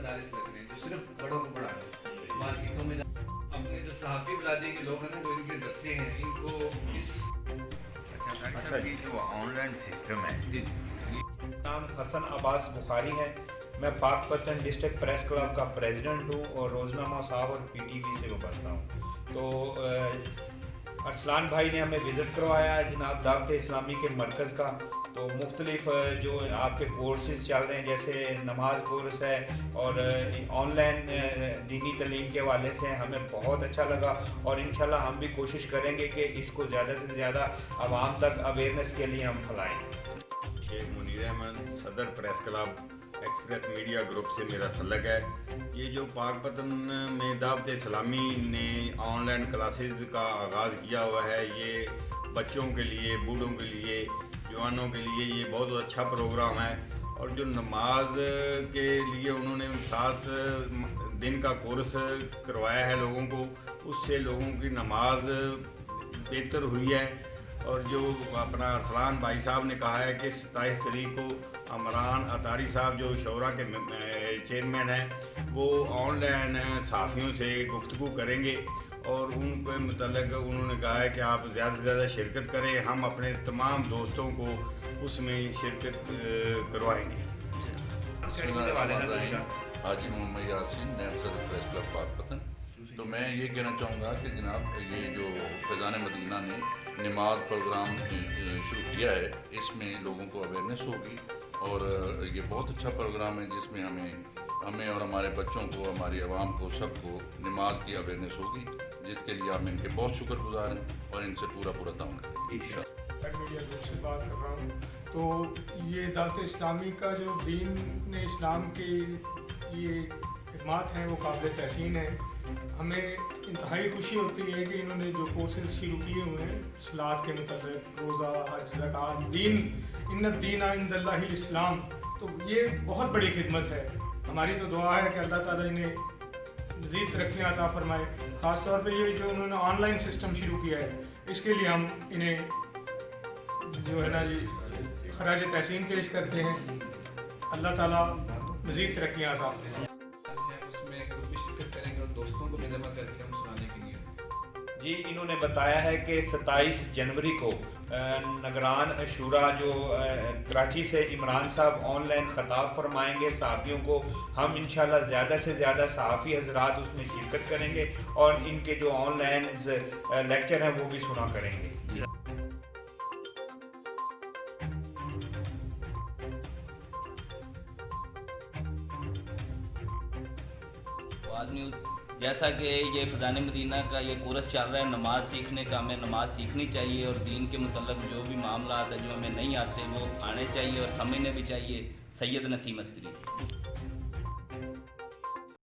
मदारिस लग रहे हैं जो सिर्फ बड़ों को पढ़ा रहे हैं। मार्केटों में अपने जो सहाफ़ी बिरादरी के लोग हैं ना, जो इनके बच्चे हैं, इनको इस अच्छा ये जो ऑनलाइन सिस्टम है जी नाम हसन अब्बास बुखारी है। मैं पाकपतन डिस्ट्रिक्ट प्रेस क्लब का प्रेसिडेंट हूँ और रोज़नामा साहब और पीटीवी से वाबस्ता हूँ। तो अरसलान भाई ने हमें विज़िट करवाया है जनाब दावत इस्लामी के मरकज़ का। तो मुख्तलिफ जो आपके कोर्सेज़ चल रहे हैं, जैसे नमाज कोर्स है और ऑनलाइन दीनी तालीम के हवाले से हमें बहुत अच्छा लगा और इंशाल्लाह हम भी कोशिश करेंगे कि इसको ज़्यादा से ज़्यादा आवाम तक अवेयरनेस के लिए हम फैलाएँ। शेख मुनीर अहमद सदर press club express media group से मेरा तल्लक है। ये जो पाकपतन में दावत इस्लामी ने ऑनलाइन क्लासेस का आगाज़ किया हुआ है, ये बच्चों के लिए, बूढ़ों के लिए, जवानों के लिए ये बहुत अच्छा प्रोग्राम है। और जो नमाज के लिए उन्होंने 7 दिन का कोर्स करवाया है लोगों को, उससे लोगों की नमाज बेहतर हुई है। और जो अपना अरसलान भाई साहब ने कहा है कि 27 तारीख को अमरान अतारी साहब जो शौरा के चेयरमैन हैं, वो ऑनलाइन साफ़ियों से गुफ्तगू करेंगे और उनके मतलब उन्होंने कहा है कि आप ज़्यादा से ज़्यादा शिरकत करें, हम अपने तमाम दोस्तों को उसमें शिरकत करवाएंगे। हाजी मोहम्मद यासीन, नैब सदर प्रेस क्लब पाकपतन। तो मैं ये कहना चाहूँगा कि जनाब ये जो फैज़ान मदीना ने नमाज प्रोग्राम शुरू किया है, इसमें लोगों को अवेयरनेस होगी और ये बहुत अच्छा प्रोग्राम है जिसमें हमें और हमारे बच्चों को, हमारी आवाम को, सबको नमाज की अवेयरनेस होगी, जिसके लिए हम इनके बहुत शुक्रगुजार हैं और इनसे पूरा ताउन करेंगे। मीडिया ग्रुप से बात कर रहा हूँ। तो ये दावत इस्लामी का जो दीन इस्लाम की ये खिदमत हैं वो काबिल तहसीन है। हमें इंतहाई खुशी होती है कि इन्होंने जो कोर्सेज शुरू किए हुए हैं सलात के मतलब रोज़ा, हज, ज़कात, दीन इन्न दीन इंदल्लाहिल इस्लाम, तो ये बहुत बड़ी खिदमत है। हमारी तो दुआ है कि अल्लाह ताला इन्हें मज़ीद तरक्कियाँ अता फरमाए। ख़ास तौर पे ये जो उन्होंने ऑनलाइन सिस्टम शुरू किया है, इसके लिए हम इन्हें जो है ना जी खराज तहसीन पेश करते हैं। अल्लाह ताला मज़ीद तरक्कियाँ अता फरमाए। उसमें खुद भी शिरकत करेंगे और दोस्तों को भी जमा करके हम सुनाने के लिए जी इन्होंने बताया है कि 27 जनवरी को नगरान शूरा जो कराची से इमरान साहब ऑनलाइन खताब फरमाएंगे सहाफ़ियों को। हम इंशाल्लाह ज़्यादा से ज़्यादा सहाफ़ी हजरात उसमें शिरकत करेंगे और इनके जो ऑनलाइन लेक्चर हैं वो भी सुना करेंगे। आदमी जैसा कि ये फैज़ान मदीना का ये कोर्स चल रहा है नमाज सीखने का, हमें नमाज सीखनी चाहिए और दीन के मुतल्लक जो भी मामला है जो हमें नहीं आते वो आने चाहिए और समझने भी चाहिए। सैयद नसीम अस्करी।